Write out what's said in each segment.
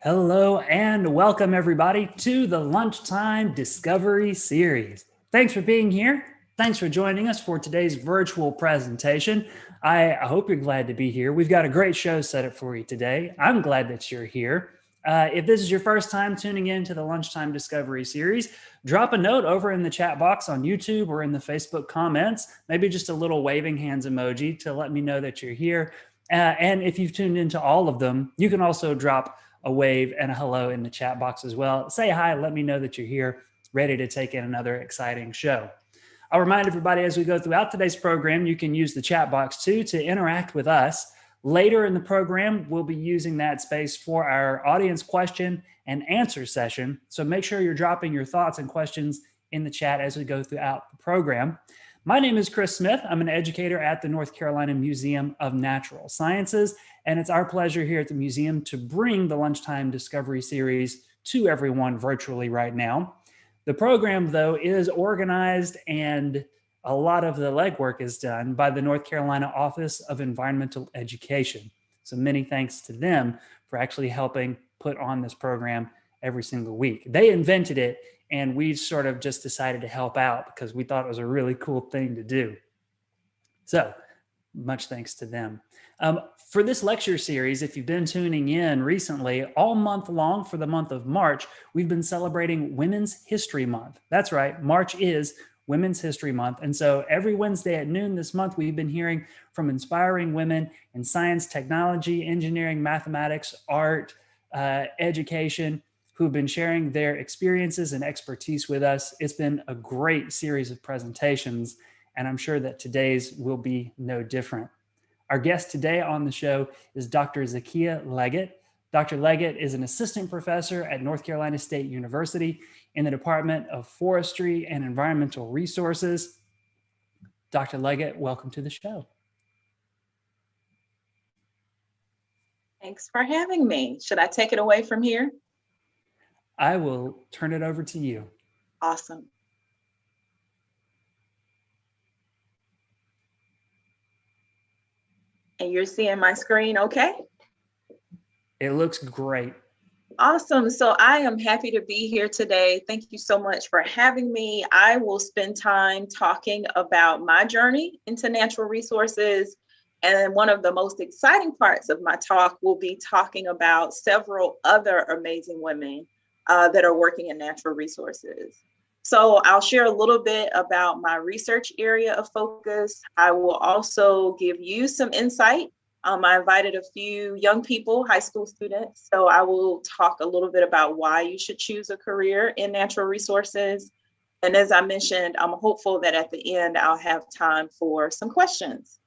Hello and welcome everybody to the Lunchtime Discovery series. Thanks for being here. Thanks for joining us for today's virtual presentation. I hope you're glad to be here. We've got a great show set up for you today. I'm glad that you're here. If this is your first time tuning in to the Lunchtime Discovery series, drop a note over in the chat box on YouTube or in the Facebook comments, maybe just a little waving hands emoji to let me know that you're here. And if you've tuned into all of them, you can also drop a wave and a hello in the chat box as well. Say hi, let me know that you're here, ready to take in another exciting show. I'll remind everybody as we go throughout today's program, you can use the chat box too to interact with us. Later in the program, we'll be using that space for our audience question and answer session. So make sure you're dropping your thoughts and questions in the chat as we go throughout the program. My name is Chris Smith. I'm an educator at the North Carolina Museum of Natural Sciences, and it's our pleasure here at the museum to bring the Lunchtime Discovery series to everyone virtually right now. The program, though, is organized and a lot of the legwork is done by the North Carolina Office of Environmental Education. So many thanks to them for actually helping put on this program every single week. They invented it, and we sort of just decided to help out because we thought it was a really cool thing to do. So much thanks to them. For this lecture series, if you've been tuning in recently, all month long for the month of March, we've been celebrating Women's History Month. That's right, March is Women's History Month. And so every Wednesday at noon this month, we've been hearing from inspiring women in science, technology, engineering, mathematics, art, education, who've been sharing their experiences and expertise with us. It's been a great series of presentations, and I'm sure that today's will be no different. Our guest today on the show is Dr. Zakiya Leggett. Dr. Leggett is an assistant professor at North Carolina State University in the Department of Forestry and Environmental Resources. Dr. Leggett, welcome to the show. Thanks for having me. Should I take it away from here? I will turn it over to you. Awesome. And you're seeing my screen okay? It looks great. Awesome. So I am happy to be here today. Thank you so much for having me. I will spend time talking about my journey into natural resources. And one of the most exciting parts of my talk will be talking about several other amazing women that are working in natural resources. So I'll share a little bit about my research area of focus. I will also give you some insight. I invited a few young people, high school students. So I will talk a little bit about why you should choose a career in natural resources. And as I mentioned, I'm hopeful that at the end, I'll have time for some questions.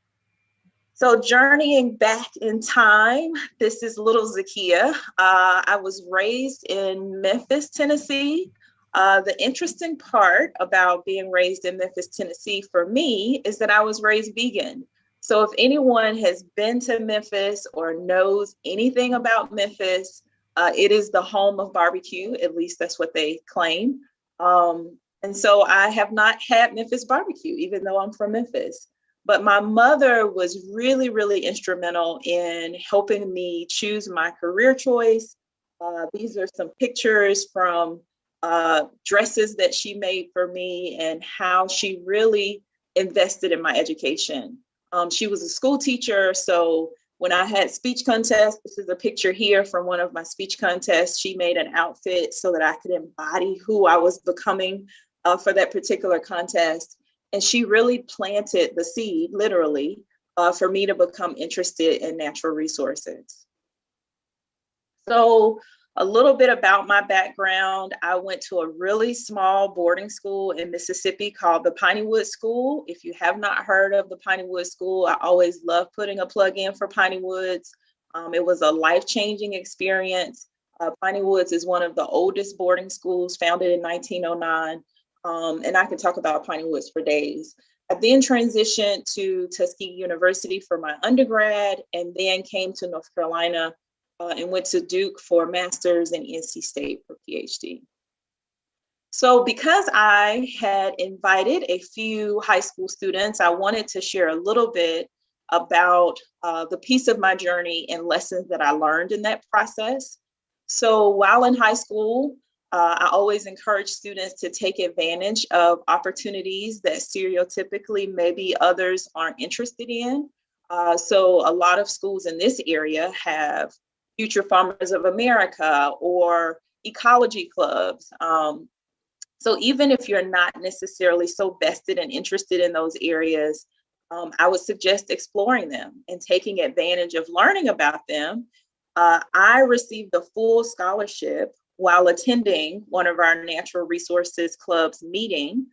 So journeying back in time, this is little Zakiya. I was raised in Memphis, Tennessee. The interesting part about being raised in Memphis, Tennessee for me is that I was raised vegan. So if anyone has been to Memphis or knows anything about Memphis, it is the home of barbecue, at least that's what they claim. And so I have not had Memphis barbecue, even though I'm from Memphis. But my mother was really, really instrumental in helping me choose my career choice. These are some pictures from dresses that she made for me and how she really invested in my education. She was a school teacher, so when I had speech contests, this is a picture here from one of my speech contests, she made an outfit so that I could embody who I was becoming for that particular contest. And she really planted the seed, literally, for me to become interested in natural resources. So a little bit about my background. I went to a really small boarding school in Mississippi called the Pineywood School. If you have not heard of the Pineywood School, I always love putting a plug in for Pineywood's. It was a life-changing experience. Pineywood's is one of the oldest boarding schools, founded in 1909. And I can talk about Pineywood's for days. I then transitioned to Tuskegee University for my undergrad, and then came to North Carolina and went to Duke for master's and NC State for PhD. So because I had invited a few high school students, I wanted to share a little bit about the piece of my journey and lessons that I learned in that process. So while in high school, I always encourage students to take advantage of opportunities that stereotypically maybe others aren't interested in. So a lot of schools in this area have Future Farmers of America or ecology clubs. So even if you're not necessarily so vested and interested in those areas, I would suggest exploring them and taking advantage of learning about them. I received a full scholarship while attending one of our Natural Resources Club's meeting.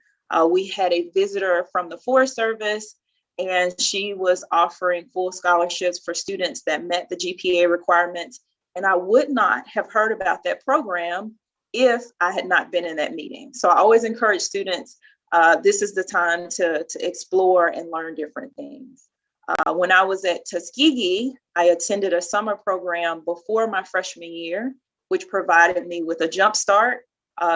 We had a visitor from the Forest Service, and she was offering full scholarships for students that met the GPA requirements. And I would not have heard about that program if I had not been in that meeting. So I always encourage students, this is the time to explore and learn different things. When I was at Tuskegee, I attended a summer program before my freshman year, which provided me with a jump start.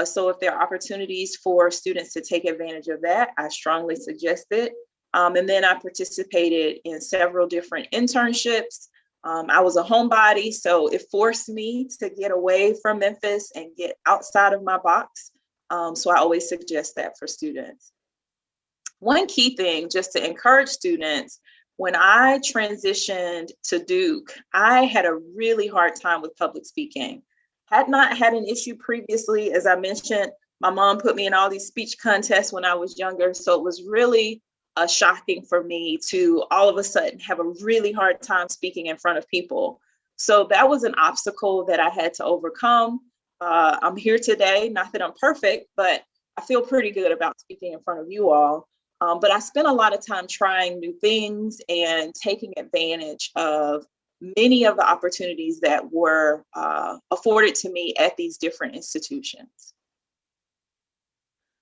So if there are opportunities for students to take advantage of that, I strongly suggest it. And then I participated in several different internships. I was a homebody, so it forced me to get away from Memphis and get outside of my box. So I always suggest that for students. One key thing, just to encourage students, when I transitioned to Duke, I had a really hard time with public speaking. Had not had an issue previously. As I mentioned, my mom put me in all these speech contests when I was younger, so it was really shocking for me to all of a sudden have a really hard time speaking in front of people. So that was an obstacle that I had to overcome. I'm here today, not that I'm perfect, but I feel pretty good about speaking in front of you all. But I spent a lot of time trying new things and taking advantage of many of the opportunities that were afforded to me at these different institutions.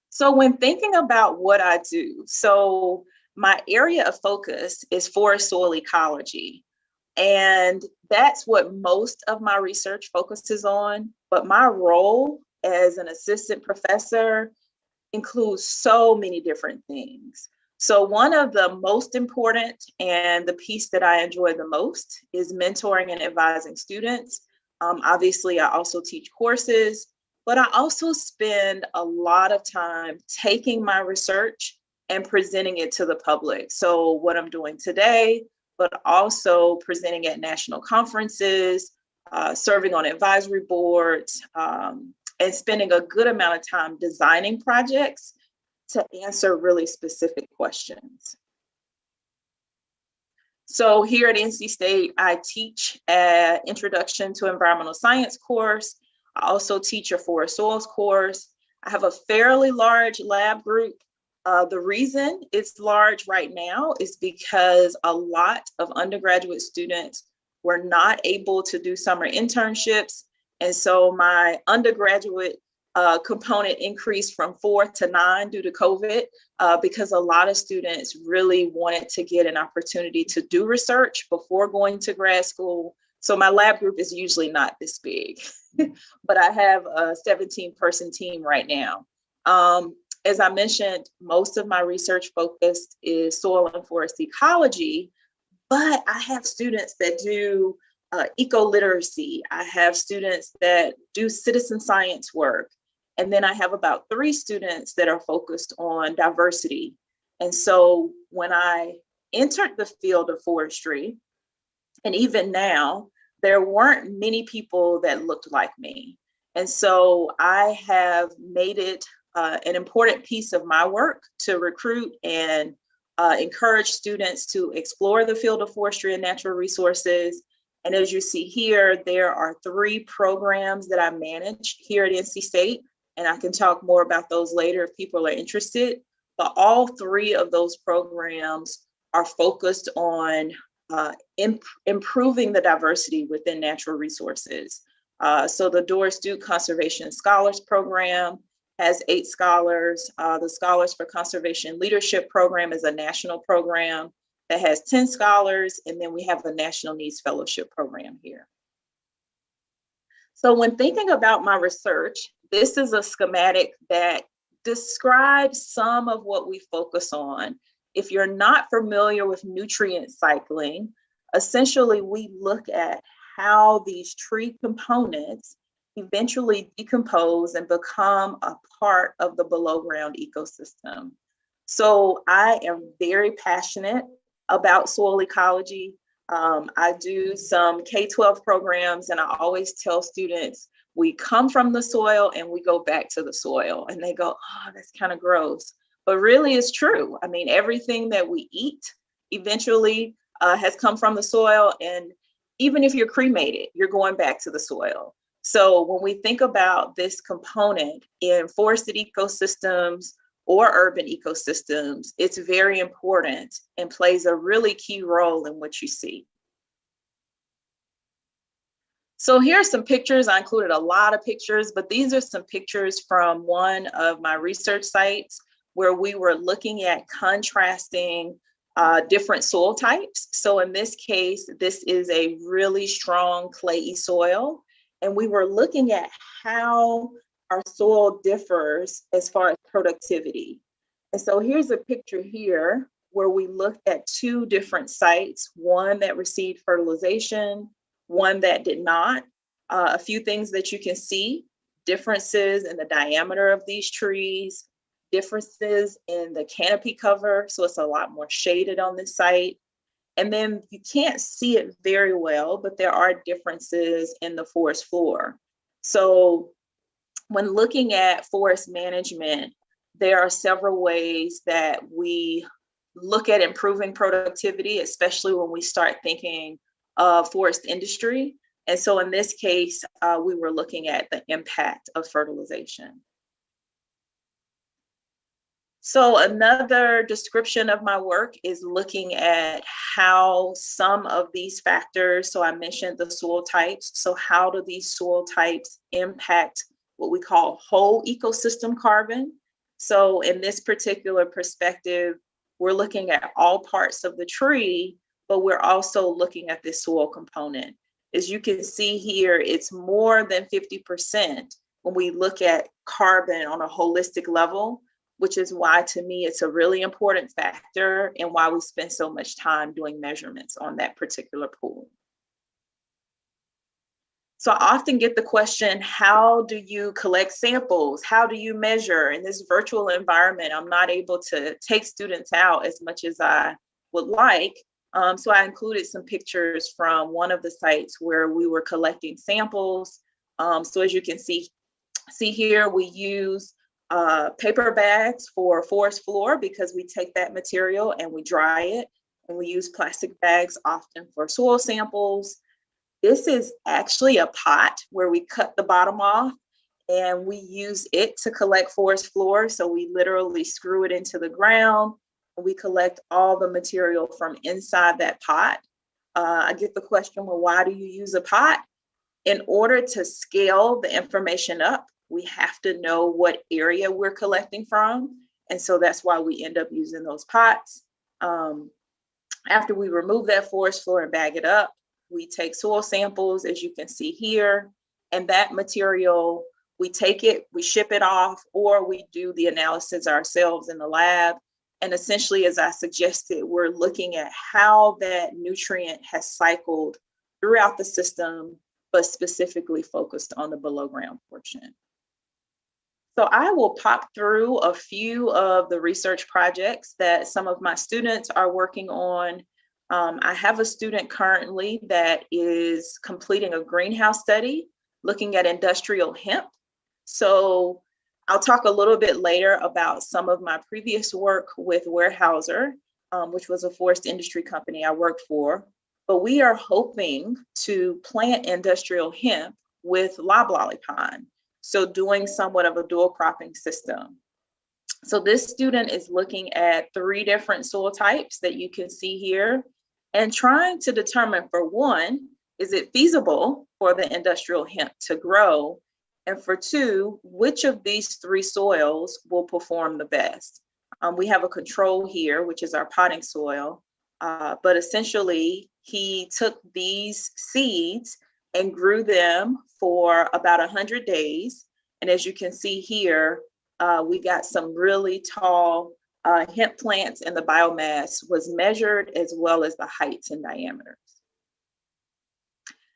So when thinking about what I do, so my area of focus is forest soil ecology. And that's what most of my research focuses on. But my role as an assistant professor includes so many different things. So one of the most important and the piece that I enjoy the most is mentoring and advising students. Obviously, I also teach courses, but I also spend a lot of time taking my research and presenting it to the public. So what I'm doing today, but also presenting at national conferences, serving on advisory boards, and spending a good amount of time designing projects to answer really specific questions. So here at NC State, I teach an Introduction to Environmental Science course. I also teach a Forest Soils course. I have a fairly large lab group. The reason it's large right now is because a lot of undergraduate students were not able to do summer internships. And so my undergraduate component increased from 4 to 9 due to COVID, because a lot of students really wanted to get an opportunity to do research before going to grad school. So my lab group is usually not this big, but I have a 17-person team right now. As I mentioned, most of my research focus is soil and forest ecology, but I have students that do eco-literacy. I have students that do citizen science work. And then I have about 3 students that are focused on diversity. And so when I entered the field of forestry, and even now, there weren't many people that looked like me. And so I have made it an important piece of my work to recruit and encourage students to explore the field of forestry and natural resources. And as you see here, there are 3 programs that I manage here at NC State, and I can talk more about those later if people are interested. But all 3 of those programs are focused on improving the diversity within natural resources. So the Doris Duke Conservation Scholars Program has 8 scholars. The Scholars for Conservation Leadership Program is a national program that has 10 scholars, and then we have a National Needs Fellowship program here. So when thinking about my research, this is a schematic that describes some of what we focus on. If you're not familiar with nutrient cycling, essentially we look at how these tree components eventually decompose and become a part of the below ground ecosystem. So I am very passionate about soil ecology. I do some K-12 programs, and I always tell students, we come from the soil and we go back to the soil. And they go, oh, that's kind of gross. But really it's true. I mean, everything that we eat eventually has come from the soil. And even if you're cremated, you're going back to the soil. So when we think about this component in forested ecosystems or urban ecosystems, it's very important and plays a really key role in what you see. So here are some pictures. I included a lot of pictures, but these are some pictures from one of my research sites where we were looking at contrasting different soil types. So in this case, this is a really strong clayey soil. And we were looking at how our soil differs as far as productivity. And so here's a picture here where we looked at two different sites, one that received fertilization, one that did not. A few things that you can see: differences in the diameter of these trees, differences in the canopy cover. So it's a lot more shaded on this site. And then you can't see it very well, but there are differences in the forest floor. So when looking at forest management, there are several ways that we look at improving productivity, especially when we start thinking of forest industry. And so in this case, we were looking at the impact of fertilization. So another description of my work is looking at how some of these factors, so I mentioned the soil types, so how do these soil types impact what we call whole ecosystem carbon? So in this particular perspective, we're looking at all parts of the tree, but we're also looking at this soil component. As you can see here, it's more than 50% when we look at carbon on a holistic level, which is why, to me, it's a really important factor and why we spend so much time doing measurements on that particular pool. So I often get the question, how do you collect samples? How do you measure? In this virtual environment, I'm not able to take students out as much as I would like. So I included some pictures from one of the sites where we were collecting samples. So as you can see here, we use paper bags for forest floor because we take that material and we dry it, and we use plastic bags often for soil samples. This is actually a pot where we cut the bottom off and we use it to collect forest floor. So we literally screw it into the ground and we collect all the material from inside that pot. I get the question, well, why do you use a pot? In order to scale the information up, we have to know what area we're collecting from. And so that's why we end up using those pots. After we remove that forest floor and bag it up, we take soil samples, as you can see here, and that material, we take it, we ship it off, or we do the analysis ourselves in the lab. And essentially, as I suggested, we're looking at how that nutrient has cycled throughout the system, but specifically focused on the below ground portion. So I will pop through a few of the research projects that some of my students are working on. I have a student currently that is completing a greenhouse study looking at industrial hemp. So I'll talk a little bit later about some of my previous work with Weyerhaeuser, which was a forest industry company I worked for. But we are hoping to plant industrial hemp with loblolly pine. So doing somewhat of a dual cropping system. So this student is looking at 3 different soil types that you can see here and trying to determine, for one, is it feasible for the industrial hemp to grow? And for 2, which of these 3 soils will perform the best? We have a control here, which is our potting soil, but essentially he took these seeds and grew them for about 100 days. And as you can see here, we got some really tall hemp plants, and the biomass was measured as well as the heights and diameters.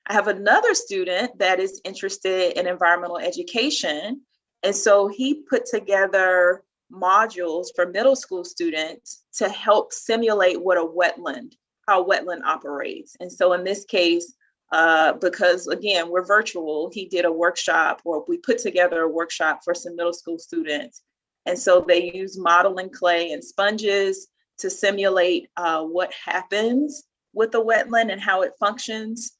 I have another student that is interested in environmental education. And so he put together modules for middle school students to help simulate what how a wetland operates. And so in this case, because again, we're virtual, he did a workshop, or we put together a workshop for some middle school students. And so they use modeling clay and sponges to simulate what happens with the wetland and how it functions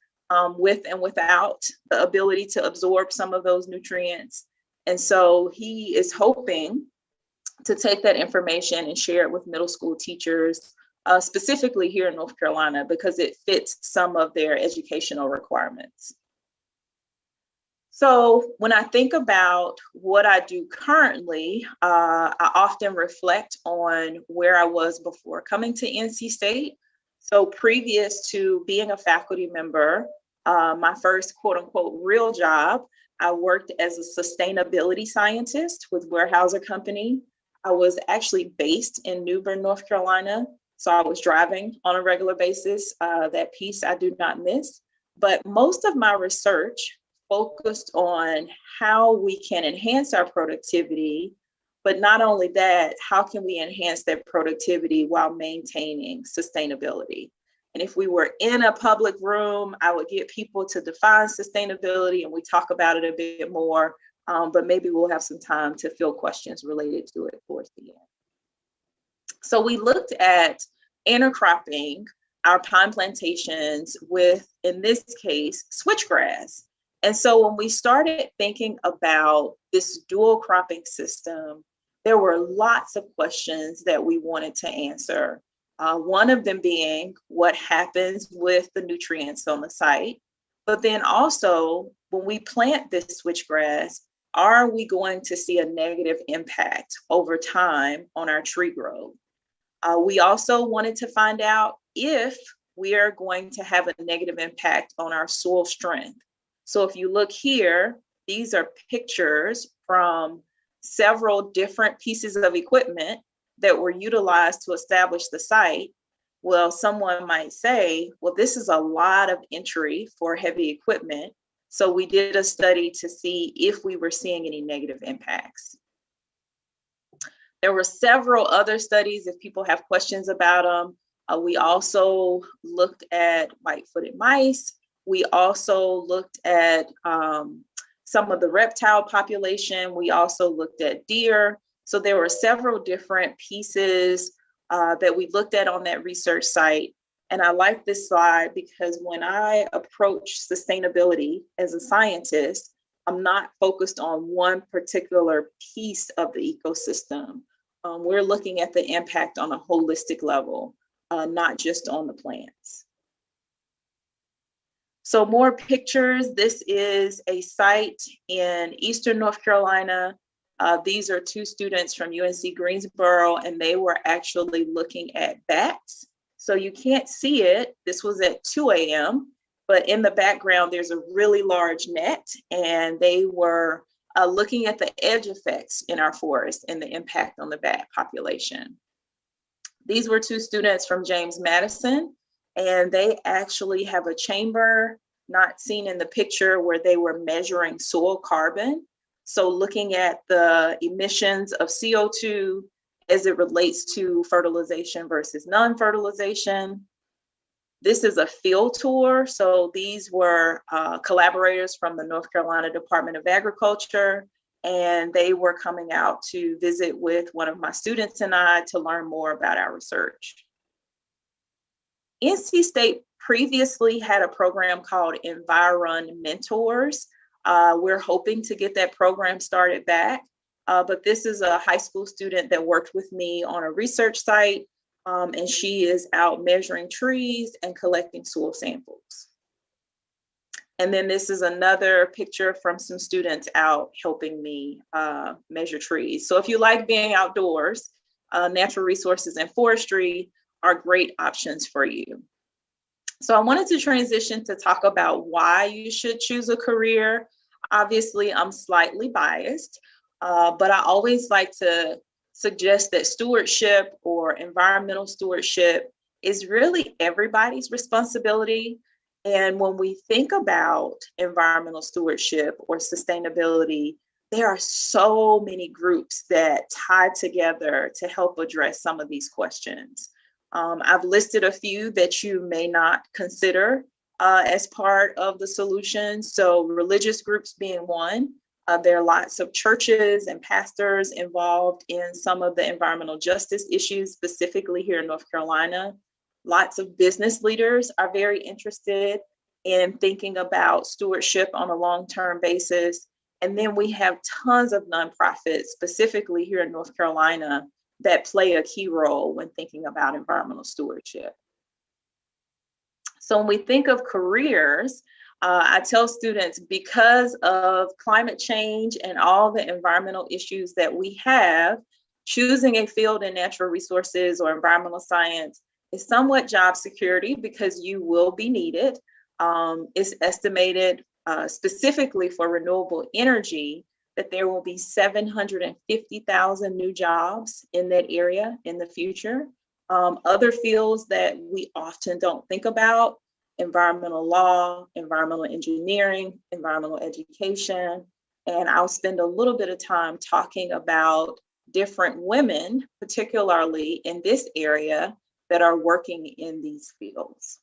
with and without the ability to absorb some of those nutrients. And so he is hoping to take that information and share it with middle school teachers, specifically here in North Carolina, because it fits some of their educational requirements. So when I think about what I do currently, I often reflect on where I was before coming to NC State. So previous to being a faculty member, my first quote unquote real job, I worked as a sustainability scientist with Weyerhaeuser Company. I was actually based in New Bern, North Carolina. So I was driving on a regular basis. That piece I do not miss. But most of my research focused on how we can enhance our productivity, but not only that, how can we enhance that productivity while maintaining sustainability? And if we were in a public room, I would get people to define sustainability and we talk about it a bit more, but maybe we'll have some time to field questions related to it towards the end. So we looked at intercropping our pine plantations with, in this case, switchgrass. And so when we started thinking about this dual cropping system, there were lots of questions that we wanted to answer. One of them being what happens with the nutrients on the site, but then also when we plant this switchgrass, are we going to see a negative impact over time on our tree growth? We also wanted to find out if we are going to have a negative impact on our soil strength. So if you look here, these are pictures from several different pieces of equipment that were utilized to establish the site. Well, someone might say, well, this is a lot of entry for heavy equipment. So we did a study to see if we were seeing any negative impacts. There were several other studies if people have questions about them. We also looked at white-footed mice. We also looked at some of the reptile population. We also looked at deer. So there were several different pieces that we looked at on that research site. And I like this slide because when I approach sustainability as a scientist, I'm not focused on one particular piece of the ecosystem. We're looking at the impact on a holistic level, not just on the plants. So more pictures. This is a site in Eastern North Carolina. These are two students from UNC Greensboro, and they were actually looking at bats. So you can't see it. This was at 2 a.m., but in the background, there's a really large net, and they were looking at the edge effects in our forest and the impact on the bat population. These were two students from James Madison, and they actually have a chamber not seen in the picture where they were measuring soil carbon. So looking at the emissions of CO2 as it relates to fertilization versus non-fertilization. This is a field tour. So these were collaborators from the North Carolina Department of Agriculture, and they were coming out to visit with one of my students and I to learn more about our research. NC State previously had a program called Environ Mentors. We're hoping to get that program started back, but this is a high school student that worked with me on a research site, and she is out measuring trees and collecting soil samples. And then this is another picture from some students out helping me measure trees. So if you like being outdoors, natural resources and forestry are great options for you. So I wanted to transition to talk about why you should choose a career. Obviously, I'm slightly biased, but I always like to suggest that stewardship or environmental stewardship is really everybody's responsibility. And when we think about environmental stewardship or sustainability, there are so many groups that tie together to help address some of these questions. I've listed a few that you may not consider as part of the solution. So religious groups being one. There are lots of churches and pastors involved in some of the environmental justice issues, specifically here in North Carolina. Lots of business leaders are very interested in thinking about stewardship on a long-term basis. And then we have tons of nonprofits, specifically here in North Carolina, that play a key role when thinking about environmental stewardship. So when we think of careers, I tell students, because of climate change and all the environmental issues that we have, choosing a field in natural resources or environmental science is somewhat job security because you will be needed. It's estimated specifically for renewable energy that there will be 750,000 new jobs in that area in the future. Other fields that we often don't think about: environmental law, environmental engineering, environmental education. And I'll spend a little bit of time talking about different women, particularly in this area, that are working in these fields.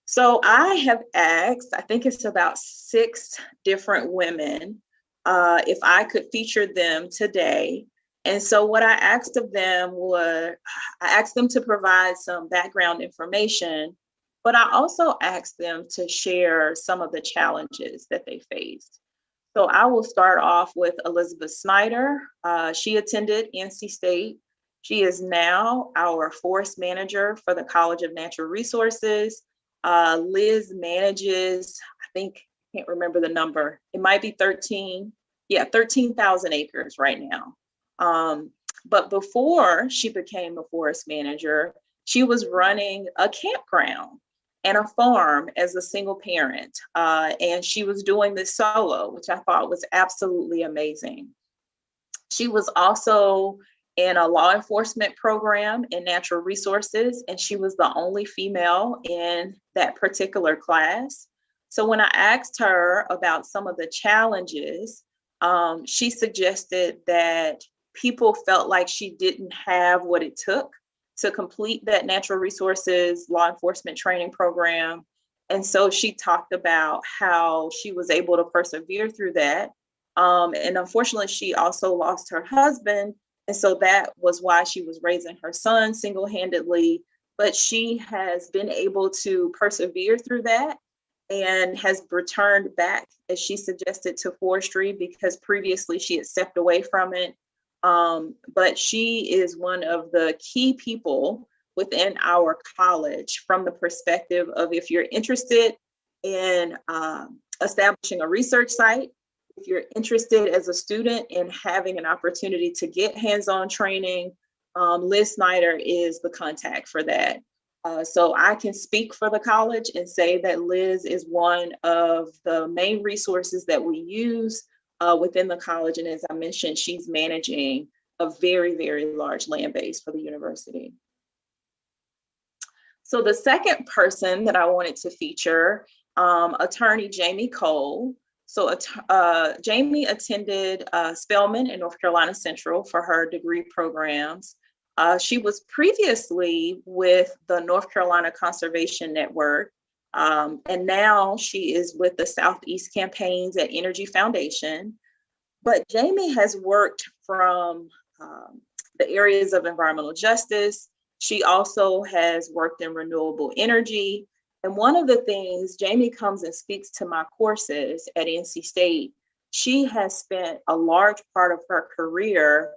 So I have asked, I think it's about 6 different women, if I could feature them today. And so what I asked of them was, I asked them to provide some background information, but I also asked them to share some of the challenges that they faced. So I will start off with Elizabeth Snyder. She attended NC State. She is now our forest manager for the College of Natural Resources. Liz manages, I think, I can't remember the number. It might be 13,000 acres right now. But before she became a forest manager, she was running a campground and a farm as a single parent. And she was doing this solo, which I thought was absolutely amazing. She was also in a law enforcement program in natural resources, and she was the only female in that particular class. So when I asked her about some of the challenges, she suggested that people felt like she didn't have what it took to complete that natural resources law enforcement training program. And so she talked about how she was able to persevere through that. And unfortunately, she also lost her husband. And so that was why she was raising her son single-handedly. But she has been able to persevere through that and has returned back, as she suggested, to forestry because previously she had stepped away from it. But she is one of the key people within our college from the perspective of, if you're interested in establishing a research site, if you're interested as a student in having an opportunity to get hands-on training, Liz Snyder is the contact for that. So I can speak for the college and say that Liz is one of the main resources that we use within the college. And as I mentioned, she's managing a very, very large land base for the university. So the second person that I wanted to feature, attorney Jamie Cole. So Jamie attended Spelman in North Carolina Central for her degree programs. She was previously with the North Carolina Conservation Network, and now she is with the Southeast Campaigns at Energy Foundation. But Jamie has worked from the areas of environmental justice. She also has worked in renewable energy. And one of the things, Jamie comes and speaks to my courses at NC State. She has spent a large part of her career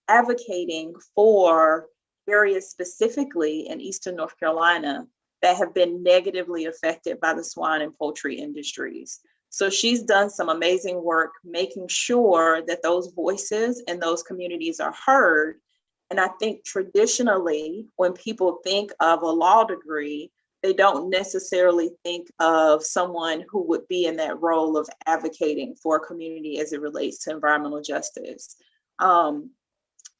advocating for areas specifically in Eastern North Carolina that have been negatively affected by the swine and poultry industries. So she's done some amazing work making sure that those voices and those communities are heard. And I think traditionally, when people think of a law degree, they don't necessarily think of someone who would be in that role of advocating for a community as it relates to environmental justice.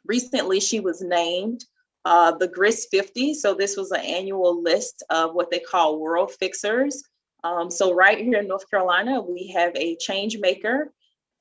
Recently, she was named the GRIS 50. So this was an annual list of what they call world fixers. So right here in North Carolina, we have a change maker.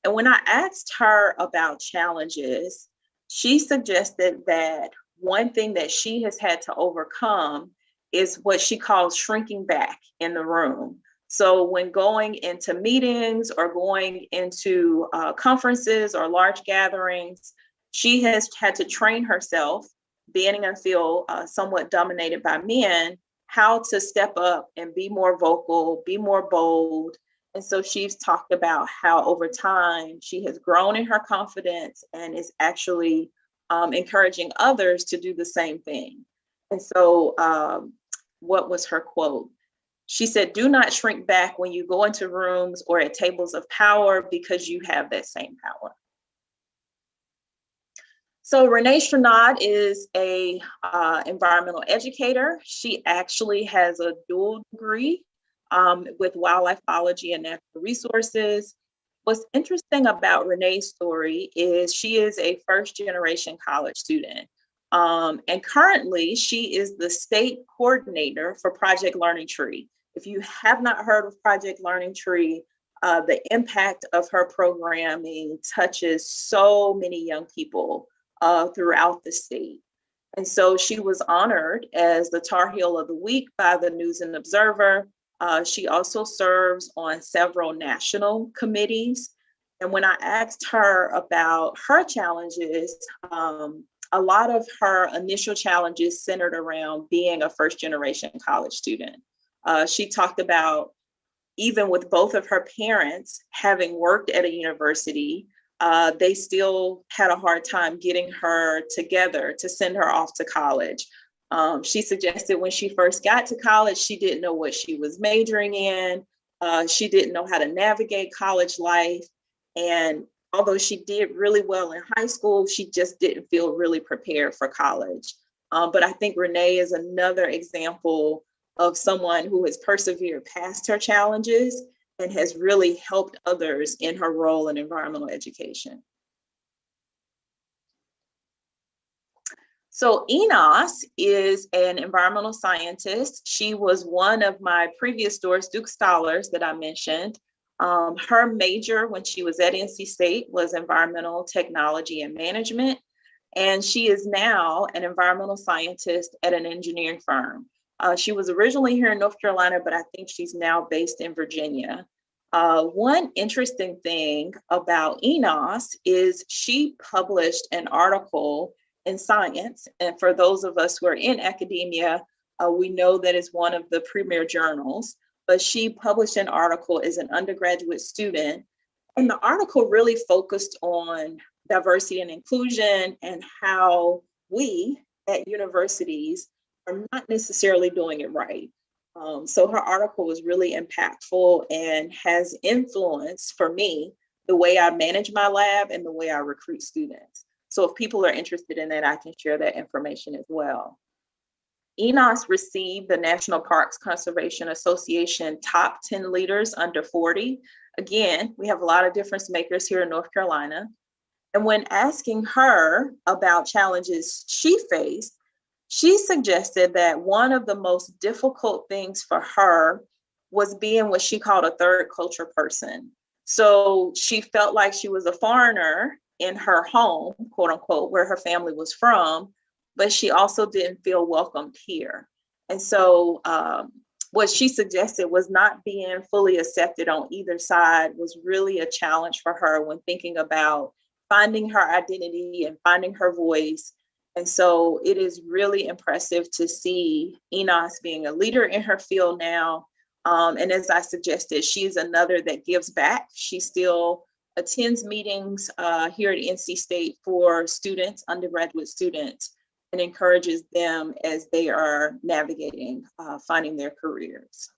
And when I asked her about challenges, she suggested that one thing that she has had to overcome is what she calls shrinking back in the room. So when going into meetings or going into conferences or large gatherings, she has had to train herself, being in a field somewhat dominated by men, how to step up and be more vocal, be more bold. And so she's talked about how over time she has grown in her confidence and is actually encouraging others to do the same thing. And so what was her quote? She said, "Do not shrink back when you go into rooms or at tables of power because you have that same power." So Renee Stranad is a environmental educator. She actually has a dual degree with wildlife biology and natural resources. What's interesting about Renee's story is she is a first generation college student. And currently she is the state coordinator for Project Learning Tree. If you have not heard of Project Learning Tree, the impact of her programming touches so many young people throughout the state. And so she was honored as the Tar Heel of the Week by the News and Observer. She also serves on several national committees. And when I asked her about her challenges, a lot of her initial challenges centered around being a first generation college student. She talked about even with both of her parents having worked at a university, they still had a hard time getting her together to send her off to college. She suggested when she first got to college, she didn't know what she was majoring in. She didn't know how to navigate college life. And although she did really well in high school, she just didn't feel really prepared for college. But I think Renee is another example of someone who has persevered past her challenges and has really helped others in her role in environmental education. So Enos is an environmental scientist. She was one of my previous Doris Duke scholars that I mentioned. Her major when she was at NC State was environmental technology and management. And she is now an environmental scientist at an engineering firm. She was originally here in North Carolina, but I think she's now based in Virginia. One interesting thing about Enos is she published an article in Science. And for those of us who are in academia, we know that it's one of the premier journals, but she published an article as an undergraduate student. And the article really focused on diversity and inclusion and how we at universities are not necessarily doing it right. So her article was really impactful and has influenced for me the way I manage my lab and the way I recruit students. So if people are interested in that, I can share that information as well. Enos received the National Parks Conservation Association Top 10 Leaders Under 40. Again, we have a lot of difference makers here in North Carolina. And when asking her about challenges she faced, she suggested that one of the most difficult things for her was being what she called a third culture person. So she felt like she was a foreigner in her home, quote unquote, where her family was from, but she also didn't feel welcomed here. And so what she suggested was not being fully accepted on either side was really a challenge for her when thinking about finding her identity and finding her voice. And so it is really impressive to see Enos being a leader in her field now. And as I suggested, she's another that gives back. She still attends meetings here at NC State for students, undergraduate students, and encourages them as they are navigating, finding their careers.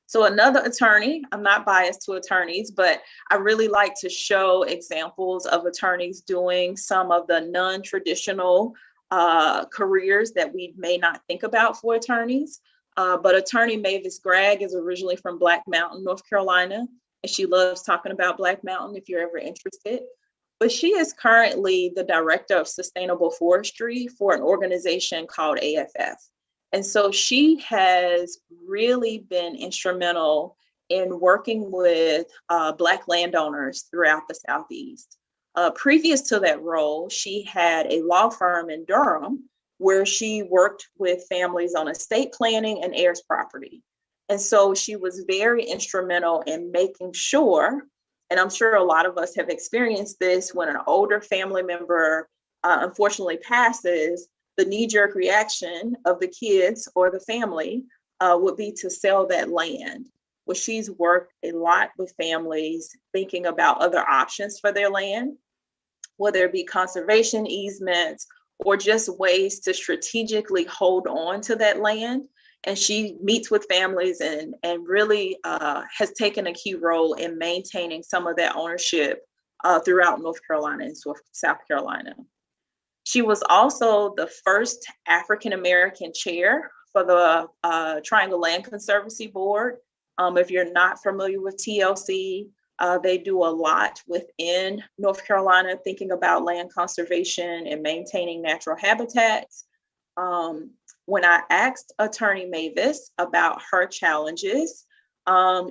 So another attorney, I'm not biased to attorneys, but I really like to show examples of attorneys doing some of the non-traditional careers that we may not think about for attorneys. But attorney Mavis Gregg is originally from Black Mountain, North Carolina, and she loves talking about Black Mountain if you're ever interested. but she is currently the director of sustainable forestry for an organization called AFF. And so she has really been instrumental in working with Black landowners throughout the Southeast. Previous to that role, she had a law firm in Durham where she worked with families on estate planning and heirs property. And so she was very instrumental in making sure, and I'm sure a lot of us have experienced this, when an older family member unfortunately passes, the knee-jerk reaction of the kids or the family would be to sell that land. Well, she's worked a lot with families thinking about other options for their land, whether it be conservation easements or just ways to strategically hold on to that land. And she meets with families and really has taken a key role in maintaining some of that ownership throughout North Carolina and South Carolina. She was also the first African-American chair for the Triangle Land Conservancy Board. If you're not familiar with TLC, they do a lot within North Carolina, thinking about land conservation and maintaining natural habitats. When I asked Attorney Mavis about her challenges,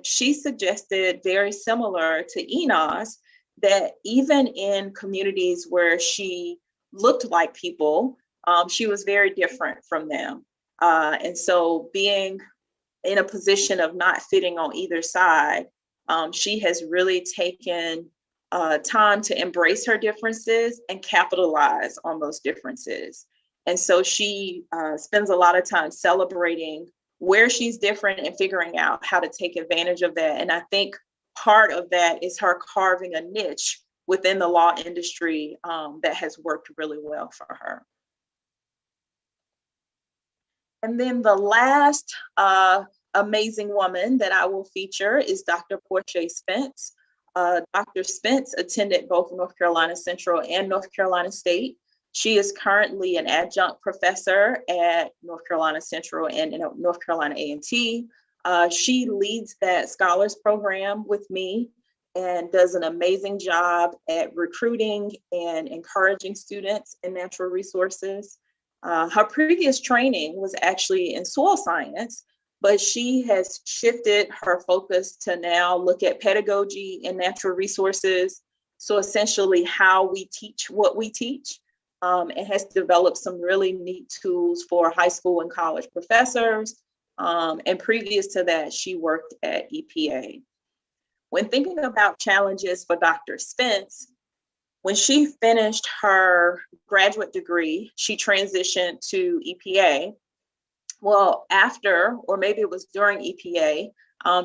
she suggested, very similar to Enos, that even in communities where she looked like people, she was very different from them. And so being in a position of not fitting on either side, she has really taken time to embrace her differences and capitalize on those differences. And so she spends a lot of time celebrating where she's different and figuring out how to take advantage of that. And I think part of that is her carving a niche within the law industry that has worked really well for her. And then the last amazing woman that I will feature is Dr. Portia Spence. Dr. Spence attended both North Carolina Central and North Carolina State. She is currently an adjunct professor at North Carolina Central and North Carolina A&T. She leads that scholars program with me and does an amazing job at recruiting and encouraging students in natural resources. Her previous training was actually in soil science, but she has shifted her focus to now look at pedagogy in natural resources. So essentially how we teach what we teach. It has developed some really neat tools for high school and college professors. And previous to that, she worked at EPA. When thinking about challenges for Dr. Spence, when she finished her graduate degree, she transitioned to EPA. Well, after, or maybe it was during EPA,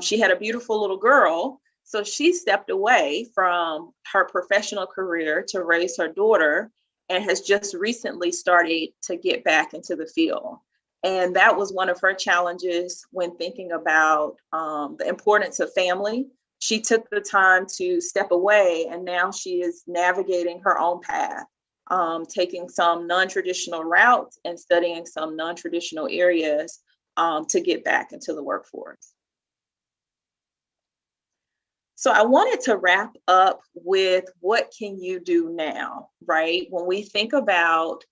she had a beautiful little girl. So she stepped away from her professional career to raise her daughter and has just recently started to get back into the field. And that was one of her challenges when thinking about the importance of family. She took the time to step away, and now she is navigating her own path, taking some non-traditional routes and studying some non-traditional areas to get back into the workforce. So I wanted to wrap up with what can you do now, right? When we think about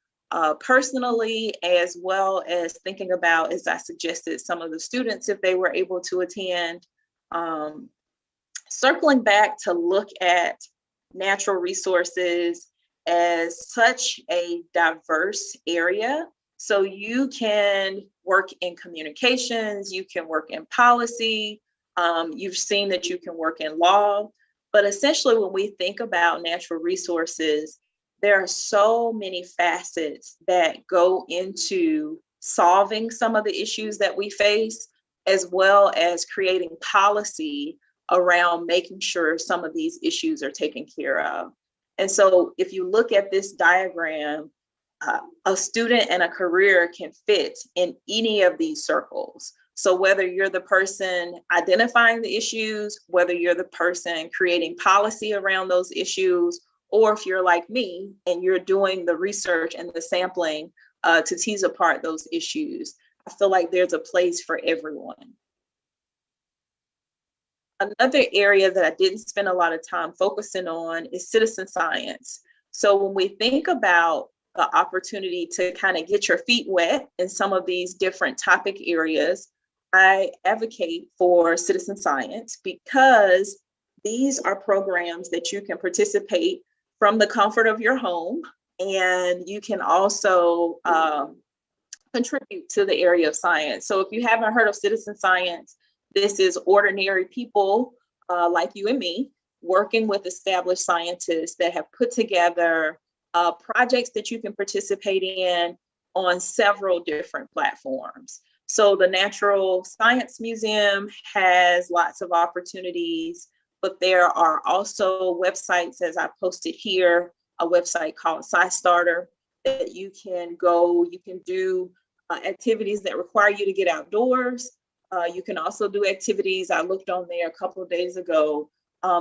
personally, as well as thinking about, as I suggested, some of the students, if they were able to attend, circling back to look at natural resources as such a diverse area. So you can work in communications, you can work in policy, you've seen that you can work in law, but essentially when we think about natural resources, there are so many facets that go into solving some of the issues that we face, as well as creating policy around making sure some of these issues are taken care of. And so if you look at this diagram, a student and a career can fit in any of these circles. So whether you're the person identifying the issues, whether you're the person creating policy around those issues, or if you're like me and you're doing the research and the sampling to tease apart those issues, I feel like there's a place for everyone. Another area that I didn't spend a lot of time focusing on is citizen science. So when we think about the opportunity to kind of get your feet wet in some of these different topic areas, I advocate for citizen science because these are programs that you can participate from the comfort of your home, and you can also contribute to the area of science. So if you haven't heard of citizen science, this is ordinary people like you and me working with established scientists that have put together projects that you can participate in on several different platforms. So the Natural Science Museum has lots of opportunities, but there are also websites, as I posted here, a website called SciStarter that you can go, you can do activities that require you to get outdoors. You can also do activities. I looked on there a couple of days ago.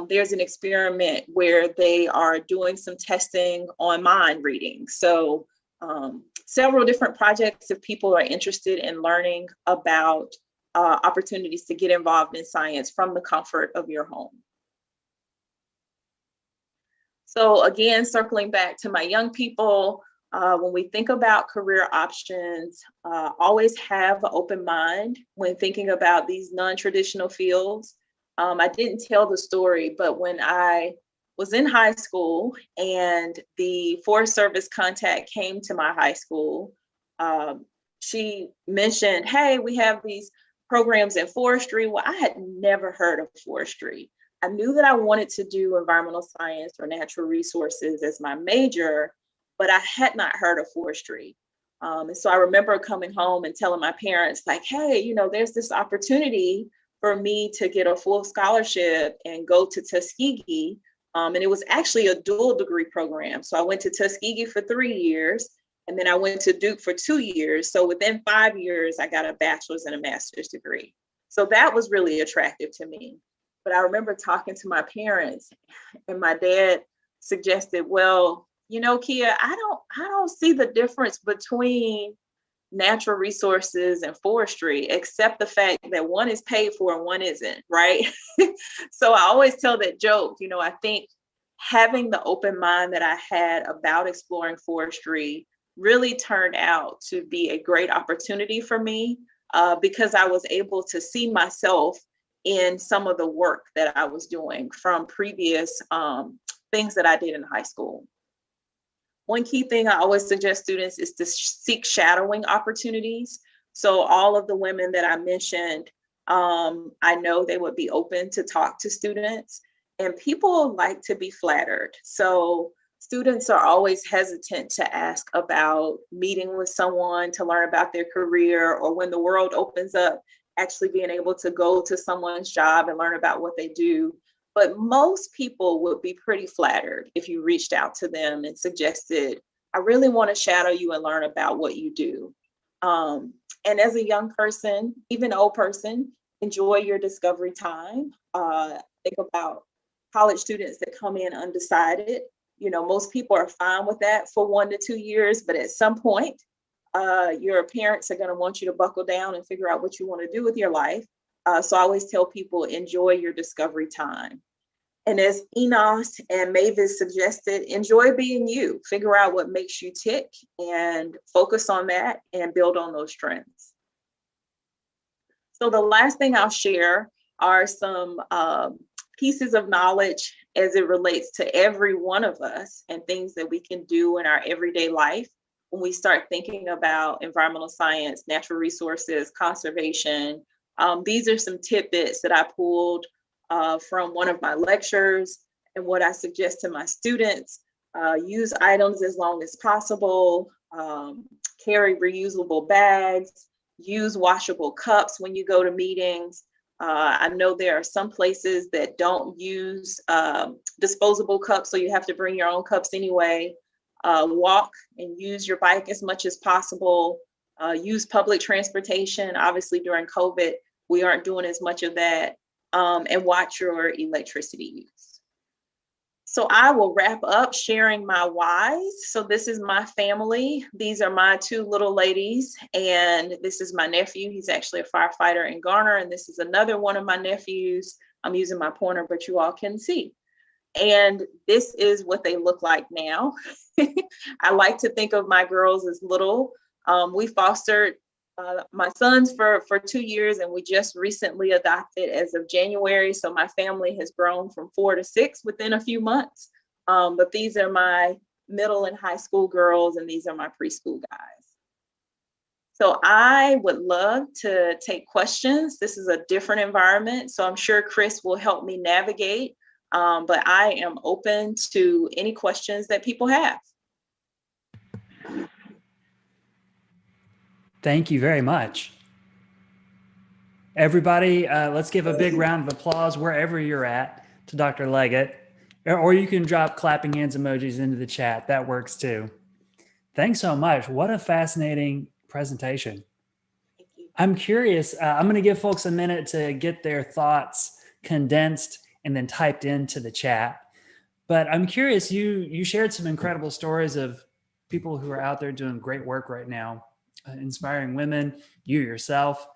There's an experiment where they are doing some testing on mind reading. So several different projects if people are interested in learning about opportunities to get involved in science from the comfort of your home. So again, circling back to my young people, when we think about career options, always have an open mind when thinking about these non-traditional fields. I didn't tell the story, but when I was in high school and the Forest Service contact came to my high school, she mentioned, hey, we have these programs in forestry. Well, I had never heard of forestry. I knew that I wanted to do environmental science or natural resources as my major, but I had not heard of forestry. And so I remember coming home and telling my parents, like, hey, you know, there's this opportunity for me to get a full scholarship and go to Tuskegee. And it was actually a dual degree program. So I went to Tuskegee for 3 years, and then I went to Duke for 2 years. So within 5 years, I got a bachelor's and a master's degree. So that was really attractive to me. But I remember talking to my parents, and my dad suggested, well, you know, Kia, I don't see the difference between natural resources and forestry, except the fact that one is paid for and one isn't, right? So I always tell that joke, you know, I think having the open mind that I had about exploring forestry really turned out to be a great opportunity for me because I was able to see myself in some of the work that I was doing from previous things that I did in high school. One key thing I always suggest students is to seek shadowing opportunities. So all of the women that I mentioned, I know they would be open to talk to students, and people like to be flattered. So students are always hesitant to ask about meeting with someone to learn about their career, or when the world opens up, actually being able to go to someone's job and learn about what they do. But most people would be pretty flattered if you reached out to them and suggested, I really want to shadow you and learn about what you do. And as a young person, even an old person, enjoy your discovery time. Think about college students that come in undecided. You know, most people are fine with that for 1 to 2 years, but at some point, your parents are going to want you to buckle down and figure out what you want to do with your life. So I always tell people, enjoy your discovery time. And as Enos and Mavis suggested, enjoy being you. Figure out what makes you tick and focus on that and build on those strengths. So the last thing I'll share are some pieces of knowledge as it relates to every one of us and things that we can do in our everyday life when we start thinking about environmental science, natural resources, conservation. These are some tidbits that I pulled from one of my lectures, and what I suggest to my students: use items as long as possible, carry reusable bags, use washable cups when you go to meetings. I know there are some places that don't use disposable cups, so you have to bring your own cups anyway. Walk and use your bike as much as possible. Use public transportation. Obviously, during COVID, we aren't doing as much of that. And watch your electricity use. So I will wrap up sharing my whys. So this is my family. These are my 2 little ladies, and this is my nephew. He's actually a firefighter in Garner, and this is another one of my nephews. I'm using my pointer, but you all can see. And this is what they look like now. I like to think of my girls as little. We fostered my sons for 2 years, and we just recently adopted as of January. So my family has grown from 4 to 6 within a few months. But these are my middle and high school girls, and these are my preschool guys. So I would love to take questions. This is a different environment, so I'm sure Chris will help me navigate. But I am open to any questions that people have. Thank you very much. Everybody, let's give a big round of applause wherever you're at to Dr. Leggett, or you can drop clapping hands emojis into the chat. That works too. Thanks so much. What a fascinating presentation. Thank you. I'm curious. I'm going to give folks a minute to get their thoughts condensed and then typed into the chat. But I'm curious, you shared some incredible stories of people who are out there doing great work right now, inspiring women, you yourself.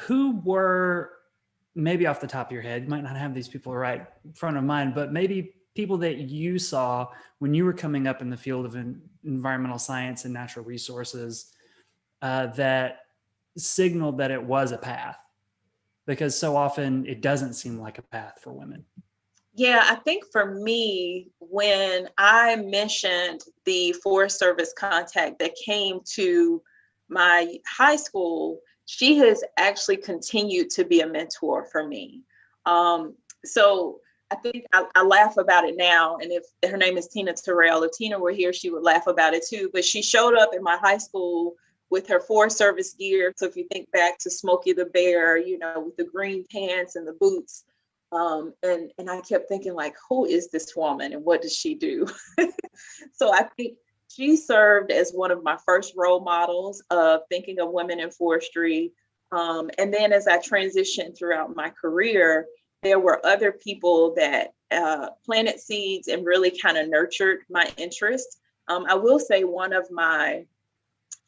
Who were, maybe off the top of your head, you might not have these people right in front of mind, but maybe people that you saw when you were coming up in the field of environmental science and natural resources that signaled that it was a path? Because so often it doesn't seem like a path for women. Yeah, I think for me, when I mentioned the Forest Service contact that came to my high school, she has actually continued to be a mentor for me. So I think I laugh about it now. And if her name is Tina Terrell, if Tina were here, she would laugh about it too. But she showed up in my high school with her Forest Service gear. So if you think back to Smokey the Bear, you know, with the green pants and the boots. And I kept thinking, like, who is this woman and what does she do? So I think she served as one of my first role models of thinking of women in forestry. And then as I transitioned throughout my career, there were other people that planted seeds and really kind of nurtured my interest. I will say one of my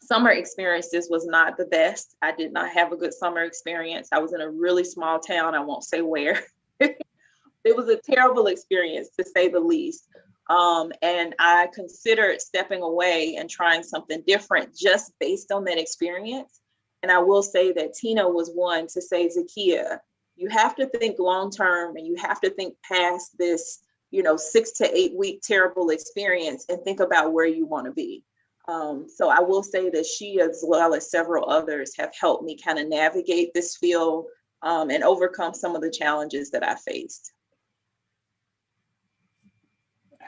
summer experiences was not the best. I did not have a good summer experience. I was in a really small town. I won't say where. It was a terrible experience, to say the least. And I considered stepping away and trying something different just based on that experience. And I will say that Tina was one to say, Zakiya, you have to think long term and you have to think past this, 6 to 8 week terrible experience and think about where you want to be. So I will say that she, as well as several others, have helped me kind of navigate this field and overcome some of the challenges that I faced.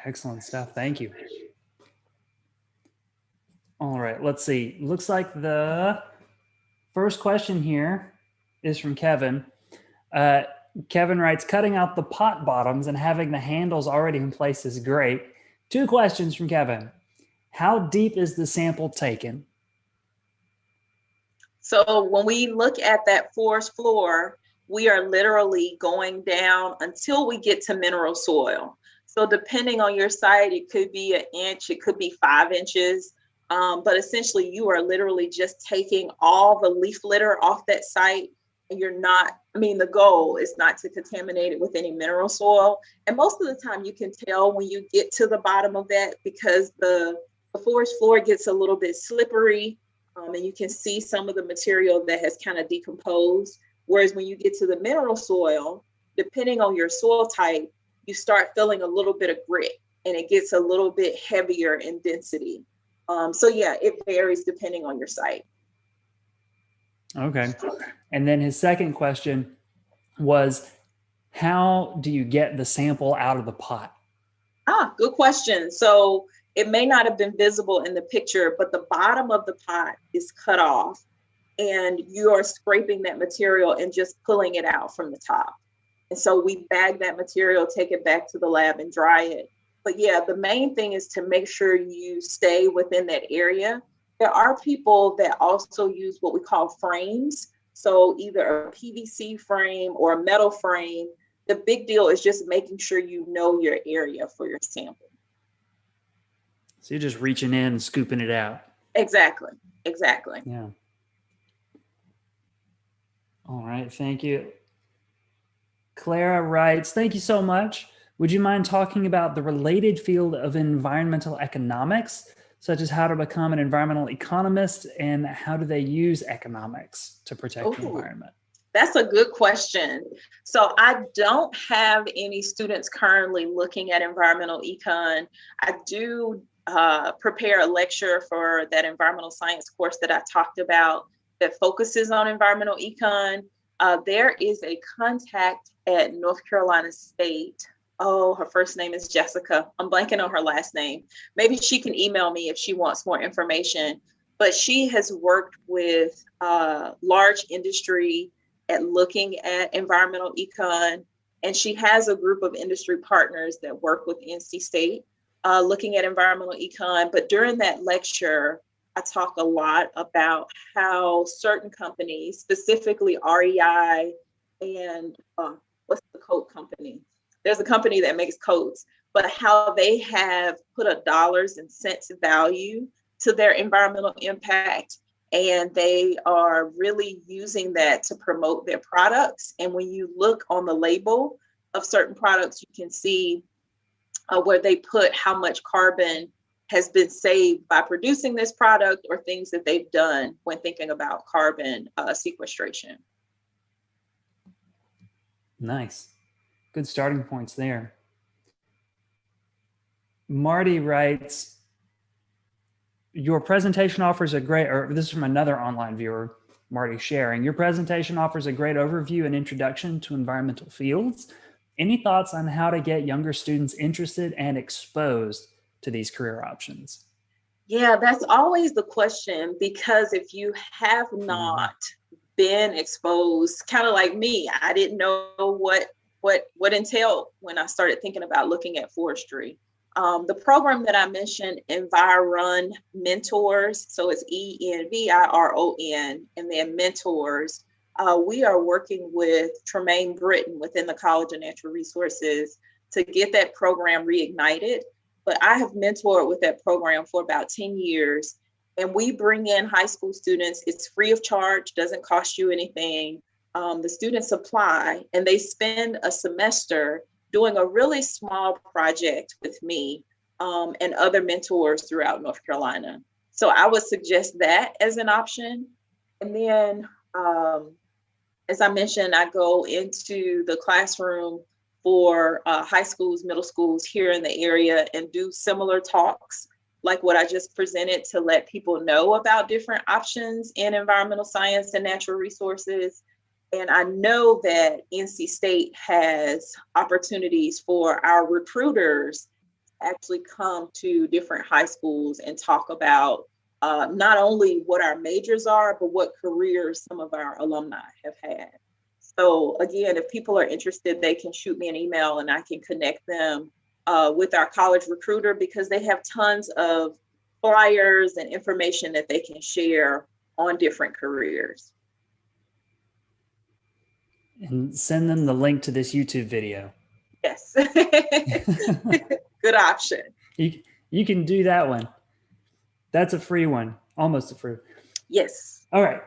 Excellent stuff. Thank you. All right, let's see. Looks like the first question here is from Kevin. Kevin writes, cutting out the pot bottoms and having the handles already in place is great. 2 questions from Kevin. How deep is the sample taken? So when we look at that forest floor, we are literally going down until we get to mineral soil. So depending on your site, it could be 1 inch, it could be 5 inches. But essentially you are literally just taking all the leaf litter off that site. And you're not, the goal is not to contaminate it with any mineral soil. And most of the time you can tell when you get to the bottom of that because the forest floor gets a little bit slippery. And you can see some of the material that has kind of decomposed. Whereas when you get to the mineral soil, depending on your soil type, you start feeling a little bit of grit and it gets a little bit heavier in density. So yeah, it varies depending on your site. Okay. And then his second question was, how do you get the sample out of the pot? Good question. So it may not have been visible in the picture, but the bottom of the pot is cut off and you are scraping that material and just pulling it out from the top. And so we bag that material, take it back to the lab and dry it. But yeah, the main thing is to make sure you stay within that area. There are people that also use what we call frames. So either a PVC frame or a metal frame. The big deal is just making sure you know your area for your sample. So you're just reaching in and scooping it out. Exactly. Yeah. All right, thank you. Clara writes, thank you so much. Would you mind talking about the related field of environmental economics, such as how to become an environmental economist and how do they use economics to protect the Oh, environment? that's a good question. So I don't have any students currently looking at environmental econ. I do prepare a lecture for that environmental science course that I talked about that focuses on environmental econ. There is a contact at North Carolina State. Oh, her first name is Jessica. I'm blanking on her last name. Maybe she can email me if she wants more information. But she has worked with large industry at looking at environmental econ. And she has a group of industry partners that work with NC State looking at environmental econ. But during that lecture, I talk a lot about how certain companies, specifically REI and what's the coat company? There's a company that makes coats, but how they have put a dollars and cents value to their environmental impact. And they are really using that to promote their products. And when you look on the label of certain products, you can see where they put how much carbon has been saved by producing this product or things that they've done when thinking about carbon sequestration. Nice. Good starting points there. Marty writes, your presentation offers a great, or this is from another online viewer, Marty sharing, your presentation offers a great overview and introduction to environmental fields. Any thoughts on how to get younger students interested and exposed to these career options? Yeah, that's always the question, because if you have not been exposed, kind of like me, I didn't know what entailed when I started thinking about looking at forestry. The program that I mentioned, Environ Mentors, so it's ENVIRON, and then Mentors. We are working with Tremaine Britton within the College of Natural Resources to get that program reignited. But I have mentored with that program for about 10 years. And we bring in high school students. It's free of charge, doesn't cost you anything. The students apply and they spend a semester doing a really small project with me and other mentors throughout North Carolina. So I would suggest that as an option. And then, as I mentioned, I go into the classroom for high schools, middle schools here in the area and do similar talks like what I just presented to let people know about different options in environmental science and natural resources. And I know that NC State has opportunities for our recruiters to actually come to different high schools and talk about not only what our majors are, but what careers some of our alumni have had. So again, if people are interested, they can shoot me an email and I can connect them with our college recruiter, because they have tons of flyers and information that they can share on different careers. And send them the link to this YouTube video. Yes. Good option. You can do that one. That's a free one, almost a free. Yes. All right.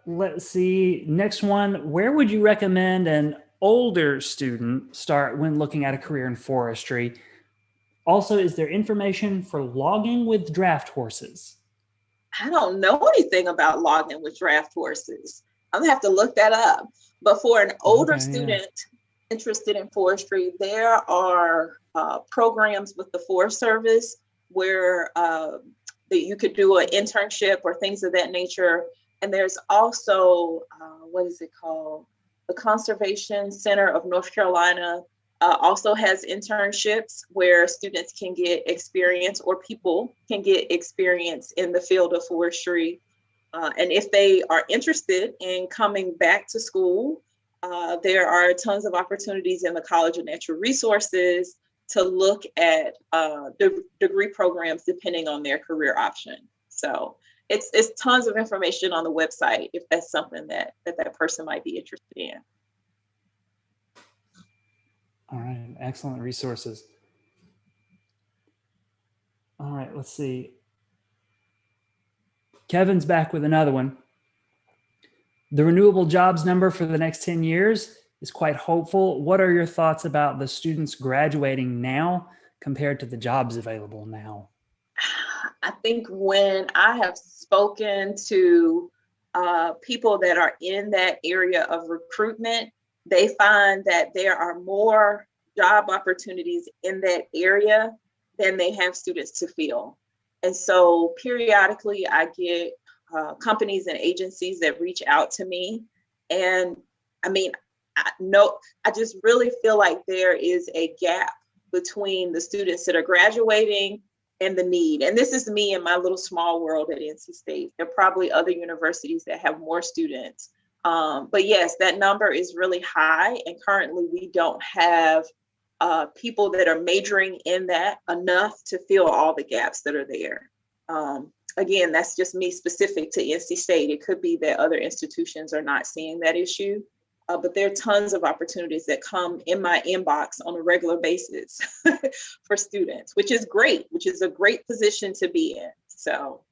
Let's see. Next one. Where would you recommend an older student start when looking at a career in forestry? Also, is there information for logging with draft horses? I don't know anything about logging with draft horses. I'm gonna have to look that up. But for an older student interested in forestry, there are programs with the Forest Service where that you could do an internship or things of that nature. And there's also, what is it called? The Conservation Center of North Carolina also has internships where students can get experience, or people can get experience in the field of forestry. And if they are interested in coming back to school, there are tons of opportunities in the College of Natural Resources to look at degree programs depending on their career option. So it's tons of information on the website if that's something that person might be interested in. All right, excellent resources. All right, let's see. Kevin's back with another one. The renewable jobs number for the next 10 years is quite hopeful. What are your thoughts about the students graduating now compared to the jobs available now? I think when I have spoken to people that are in that area of recruitment, they find that there are more job opportunities in that area than they have students to fill. And so periodically I get companies and agencies that reach out to me. And I mean, I just really feel like there is a gap between the students that are graduating and the need. And this is me in my little small world at NC State. There are probably other universities that have more students. But yes, that number is really high. And currently we don't have people that are majoring in that enough to fill all the gaps that are there. Again, that's just me specific to NC State. It could be that other institutions are not seeing that issue. But there are tons of opportunities that come in my inbox on a regular basis for students, which is great, which is a great position to be in. So.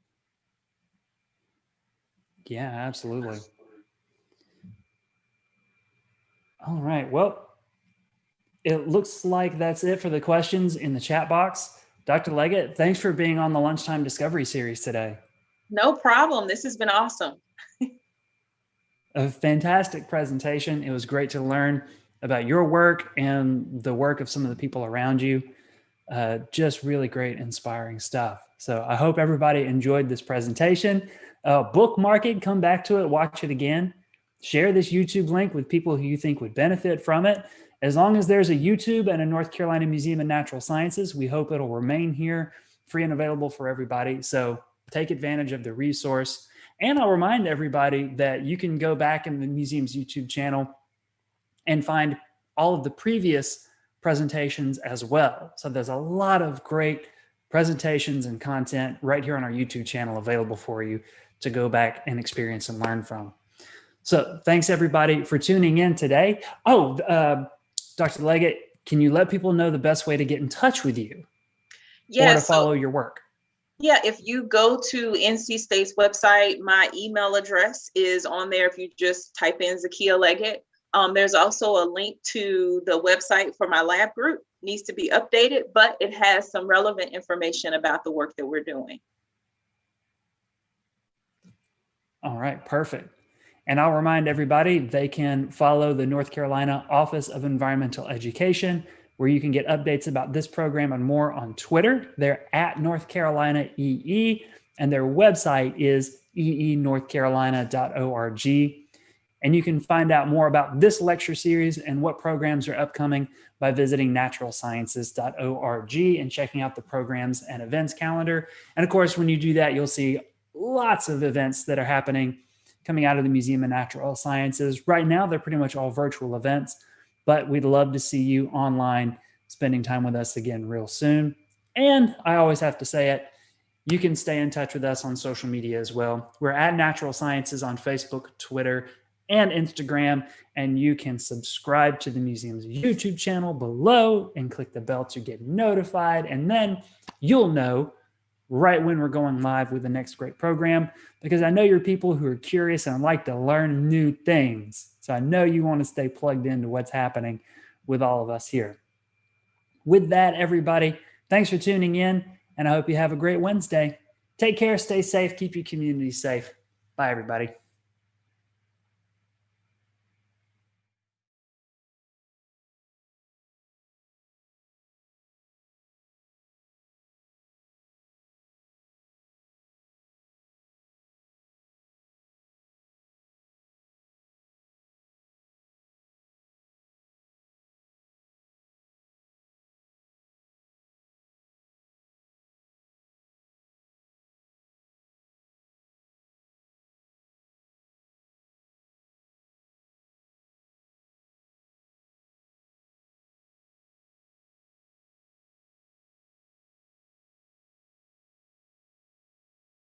Yeah, absolutely. All right. Well, it looks like that's it for the questions in the chat box. Dr. Leggett, thanks for being on the Lunchtime Discovery series today. No problem. This has been awesome. A fantastic presentation. It was great to learn about your work and the work of some of the people around you. Just really great, inspiring stuff. So I hope everybody enjoyed this presentation. Bookmark it, come back to it, watch it again. Share this YouTube link with people who you think would benefit from it. As long as there's a YouTube and a North Carolina Museum of Natural Sciences, we hope it'll remain here, free and available for everybody. So take advantage of the resource. And I'll remind everybody that you can go back in the museum's YouTube channel and find all of the previous presentations as well. So there's a lot of great presentations and content right here on our YouTube channel available for you to go back and experience and learn from. So thanks everybody for tuning in today. Oh, Dr. Leggett, can you let people know the best way to get in touch with you or to follow your work? Yeah, if you go to NC State's website, my email address is on there. If you just type in Zakiya Leggett, there's also a link to the website for my lab group. Needs to be updated, but it has some relevant information about the work that we're doing. All right, perfect. And I'll remind everybody they can follow the North Carolina Office of Environmental Education, where you can get updates about this program and more on Twitter. They're at North Carolina EE, and their website is eenorthcarolina.org. And you can find out more about this lecture series and what programs are upcoming by visiting naturalsciences.org and checking out the programs and events calendar. And of course, when you do that, you'll see lots of events that are happening coming out of the Museum of Natural Sciences. Right now, they're pretty much all virtual events, but we'd love to see you online spending time with us again real soon. And I always have to say it, you can stay in touch with us on social media as well. We're at Natural Sciences on Facebook, Twitter, and Instagram, and you can subscribe to the museum's YouTube channel below and click the bell to get notified, and then you'll know right when we're going live with the next great program, because I know you're people who are curious and like to learn new things. So I know you want to stay plugged into what's happening with all of us here. With that, everybody, thanks for tuning in, and I hope you have a great Wednesday. Take care, stay safe, keep your community safe. Bye, everybody.